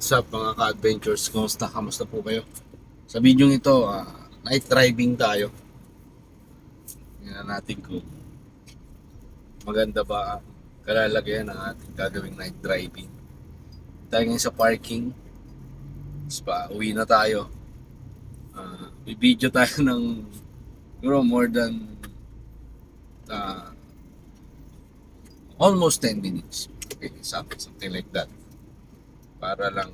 What's up mga ka-adventures? Kamusta po kayo? Sa video ito, night driving tayo. Tingnan natin kung maganda ba ang kalalagyan ng ating gagawing night driving. Tayo ngayon sa parking. Uwi na tayo. Video tayo ng more than almost 10 minutes. Okay, something like that. Para lang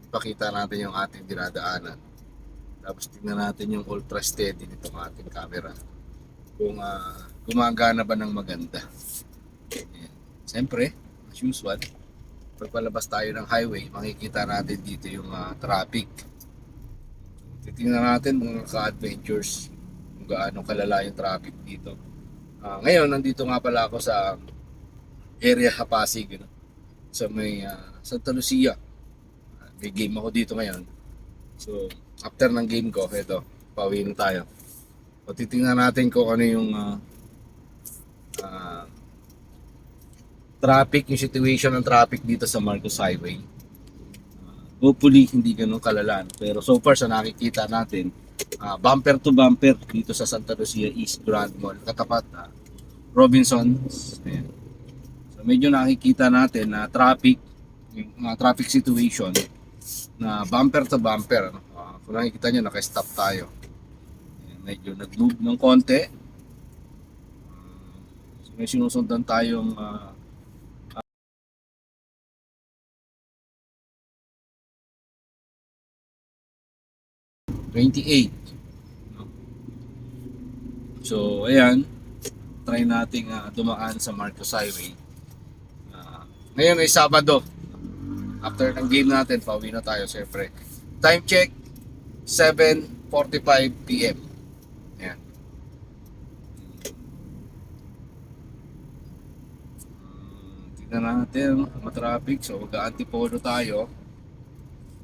ipakita natin yung ating dinadaanan. Tapos tingnan natin yung ultra steady nitong ating camera. Kung gumagana ba ng maganda. Ayan. Siyempre, as usual, pagpalabas tayo ng highway, makikita natin dito yung traffic. Titingnan natin mga ka-adventures kung gaano kalala yung traffic dito. Ngayon, nandito nga pala ako sa area Pasig, sa may Santa Lucia. May game ako dito ngayon. So, after ng game ko, eto, pauwi na tayo. So, titingnan natin kung ano yung traffic, yung situation ng traffic dito sa Marcos Highway. Hopefully, hindi ganun kalala. Pero so far, sa nakikita natin, bumper to bumper dito sa Santa Lucia East Grand Mall. Katapat, Robinsons. Ayan. So, medyo nakikita natin na yung traffic situation na bumper to bumper. Kung nakikita nyo, naka-stop tayo. Ayan, medyo nag-move ng konti. So, may sinusundan tayong 28. So, ayan. Try nating dumaan sa Marcos Highway. Ngayon ay Sabado. After ng game natin, pauwi na tayo siyempre. Time check, 7:45 PM. Ayan. Tingnan natin mga traffic. So, mag-antipolo tayo.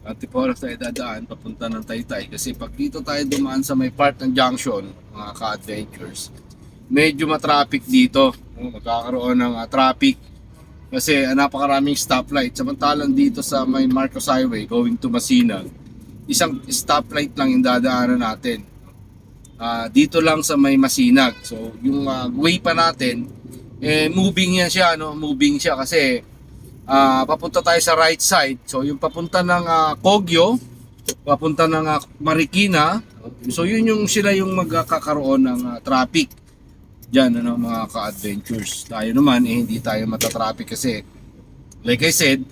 Antipolo tayo dadaan papunta ng Taytay. Kasi pag dito tayo dumaan sa may part ng junction, mga ka-adventures, medyo matraffic dito. Magkakaroon ng traffic. Kasi napakaraming stoplight. Samantalang dito sa may Marcos Highway going to Masinag, isang stoplight lang yung dadaanan natin. Dito lang sa may Masinag. So yung way pa natin, moving yan siya, moving siya kasi papunta tayo sa right side. So yung papunta ng Kogyo, papunta ng Marikina. So sila yung magkakaroon ng traffic dyan, mga ka-adventures. Tayo naman, hindi tayo matatraffic kasi like I said,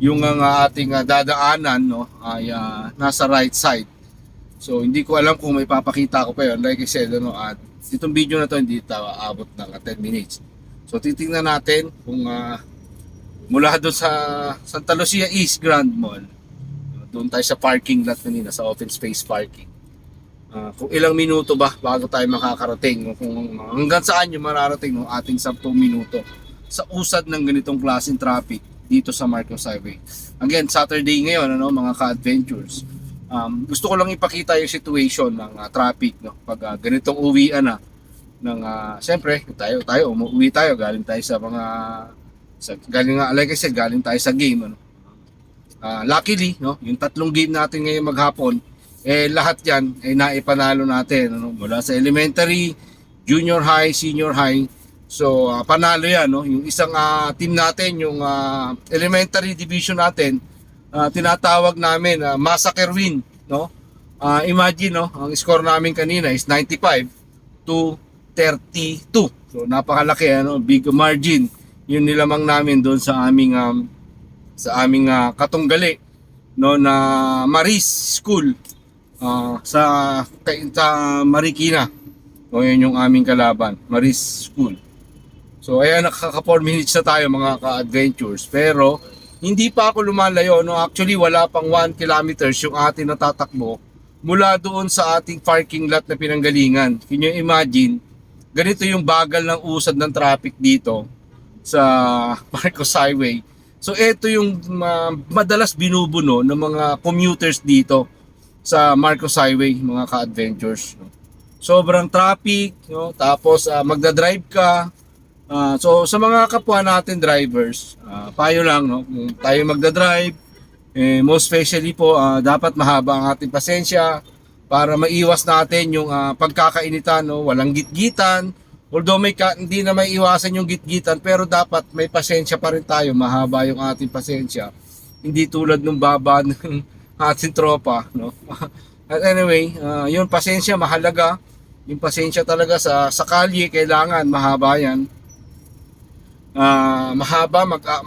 yung ating dadaanan ay nasa right side. So hindi ko alam kung may papakita ko pa yun. Like I said, itong video na to hindi tayo aabot ng 10 minutes. So titingnan natin kung mula doon sa Santa Lucia East Grand Mall, doon tayo sa parking lot kanina, sa open space parking. Kung ilang minuto ba bago tayo makakarating, kung hanggang saan yung mararating ng ating 10 minuto sa usad ng ganitong klaseng traffic dito sa Marcos Highway. Again, Saturday ngayon, mga ka-adventures. Gusto ko lang ipakita yung situation ng traffic, pag ganitong uwian ng siyempre tayo umuwi tayo, galing tayo sa mga like I said, galing tayo sa game, luckily, yung 3 game natin ngayong maghapon, lahat yan ay naipanalo natin, mula sa elementary, junior high, senior high. So panalo yan, yung isang team natin, yung elementary division natin, tinatawag namin massacre win, imagine, ang score namin kanina is 95-32. So napakalaki, big margin yung nilamang namin doon sa aming katunggali, na Maris School. Sa Marikina. Yun yung aming kalaban, Maris School. So ayan, nakaka 4 minutes na tayo mga ka-adventures. Pero hindi pa ako lumalayo, actually wala pang 1 kilometers yung ating natatakbo mula doon sa ating parking lot na pinanggalingan. Can you imagine, ganito yung bagal ng usad ng traffic dito sa Marcos Highway. So ito yung madalas binubuno ng mga commuters dito sa Marcos Highway, mga ka-adventures. Sobrang traffic, tapos magdadrive ka. So sa mga kapwa natin drivers, payo lang, kung tayo magdadrive, Most especially po, dapat mahaba ang ating pasensya para maiwas natin yung pagkakainitan, no? Walang gitgitan. Although hindi na may iwasan yung gitgitan, pero dapat may pasensya pa rin tayo, mahaba yung ating pasensya. Hindi tulad ng baba ng ating tropa, no? At anyway, yung pasensya mahalaga. Yung pasensya talaga sa kalye, kailangan mahaba yan.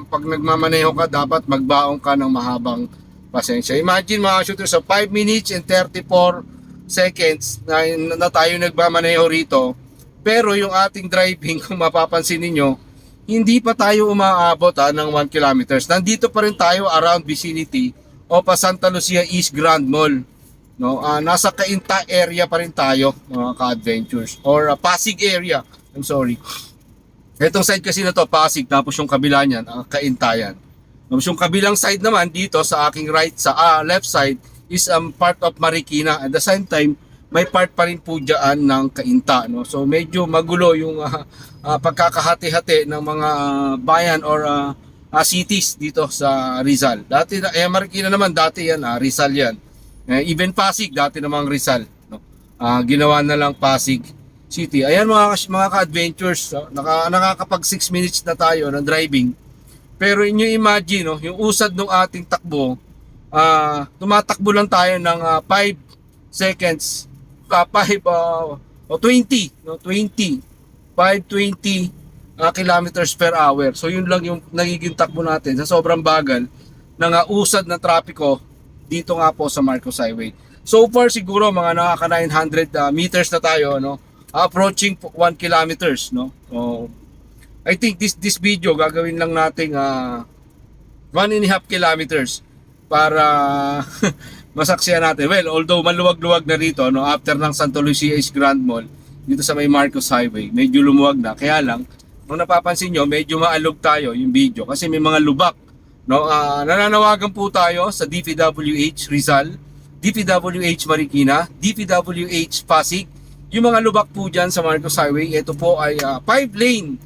Pag nagmamaneho ka, dapat magbaon ka ng mahabang pasensya. Imagine mga shooter, sa 5 minutes and 34 seconds na tayo nagmamaneho rito, pero yung ating driving, kung mapapansin ninyo, hindi pa tayo umaabot ng 1 kilometers. Nandito pa rin tayo around vicinity o pa Santa Lucia East Grand Mall. No, nasa Cainta area pa rin tayo, mga ka-adventures, or Pasig area. I'm sorry. Itong side kasi na to, Pasig, tapos yung kabila niyan, Cainta yan. Tapos yung kabilang side naman dito sa aking right, sa left side is part of Marikina. At the same time, may part pa rin po dyan ng Cainta, no? So medyo magulo yung pagkakahati-hati ng mga bayan or cities dito sa Rizal. Dati Marikina naman, dati yan, Rizal yan. Even Pasig, dati namang Rizal, no? Ginawa na lang Pasig City. Ayan mga ka-adventures, nakakapag 6 minutes na tayo ng driving. Pero inyo imagine, no, yung usad ng ating takbo, tumatakbo lang tayo ng 5 seconds, 20, no, 20, 520 kilometers per hour. So yun lang yung nagiging takbo natin sa sobrang bagal ng usad na trapiko dito nga po sa Marcos Highway. So far siguro mga nakaka 900 meters na tayo, no? Approaching 1 kilometers, no? I think this video gagawin lang nating 1.5 kilometers para masaksiyan natin. Well, although maluwag-luwag na rito, no, after ng Santa Lucia East Grand Mall dito sa may Marcos Highway, medyo lumuwag na. Kaya lang, kung napapansin nyo, medyo maalog tayo yung video kasi may mga lubak. No, nananawagan po tayo sa DPWH Rizal, DPWH Marikina, DPWH Pasig. Yung mga lubak po dyan sa Marcos Highway, ito po ay 5 lane.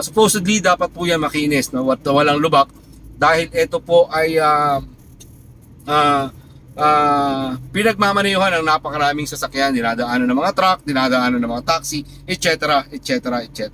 Supposedly dapat po yan makinis, no? Walang lubak dahil ito po ay pinagmamanayuhan ng napakaraming sasakyan, dinadaanan ng mga truck, dinadaanan ng mga taxi, etc. etc. etc.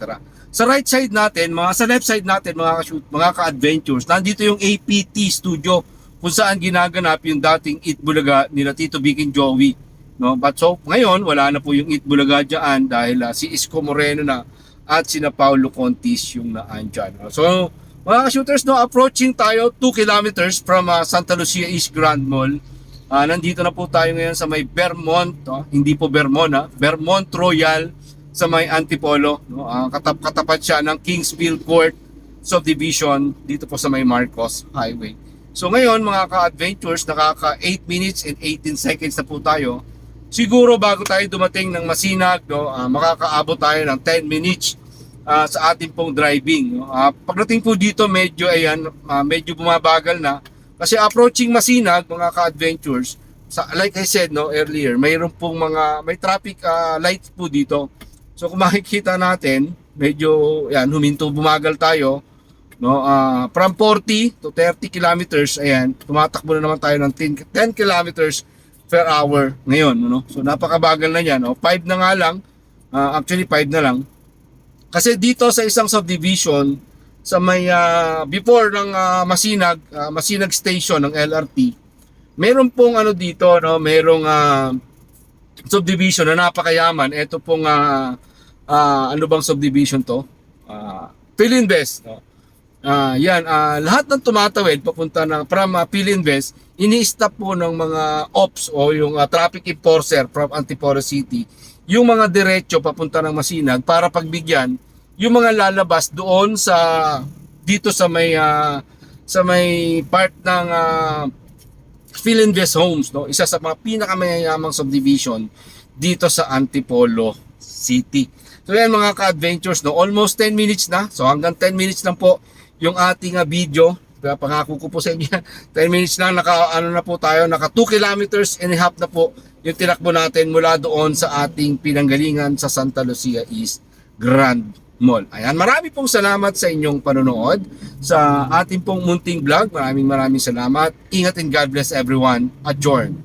Sa right side natin, sa left side natin mga ka-adventures, nandito yung APT Studio kung saan ginaganap yung dating Eat Bulaga nila Tito Vic and Joey, no? But so ngayon wala na po yung Eat Bulaga diyan dahil si Isko Moreno na at sina Paulo Contis yung naandyan. So mga ka-shooters, no, approaching tayo 2 kilometers from Santa Lucia East Grand Mall. Nandito na po tayo ngayon sa may Vermont, no? Hindi po Vermont, Vermont Royal sa may Antipolo, no? Katapat siya ng Kingsville Court Subdivision dito po sa may Marcos Highway. So ngayon mga ka-adventures, nakaka 8 minutes and 18 seconds na po tayo. Siguro bago tayo dumating ng Masinag, no, makakaabot tayo ng 10 minutes sa ating pong driving, no? Pagdating po dito medyo medyo bumabagal na kasi approaching Masinag mga ka-adventures, like I said, no, earlier, mayroon pong may traffic lights po dito. So kung makikita natin, medyo bumagal tayo, no? From 40 to 30 kilometers, ayan, tumatakbo na naman tayo ng 10 kilometers per hour ngayon, no? So napakabagal na yan, no? 5 na nga lang, actually 5 na lang. Kasi dito sa isang subdivision sa may before ng Masinag station ng LRT, meron pong dito, no, merong subdivision na napakayaman. Ito pong ano bang subdivision to? Philinvest, no? Lahat ng tumatawid papunta from Philinvest, ini-stop po ng mga ops o yung traffic enforcer from Antipolo City yung mga diretso papunta ng Masinag para pagbigyan yung mga lalabas doon dito sa may part ng Philinvest Homes, no? Isa sa mga pinakamayayamang subdivision dito sa Antipolo City. So yan mga ka-adventures, no? Almost 10 minutes na. So hanggang 10 minutes lang po yung ating video. Pangako ko po sa inyo, 10 minutes lang, naka 2 kilometers and a half na po yung tinakbo natin mula doon sa ating pinanggalingan sa Santa Lucia East Grand Mall. Ayan, marami pong salamat sa inyong panonood sa ating pong munting vlog. Maraming salamat. Ingat and God bless everyone. Adjourn.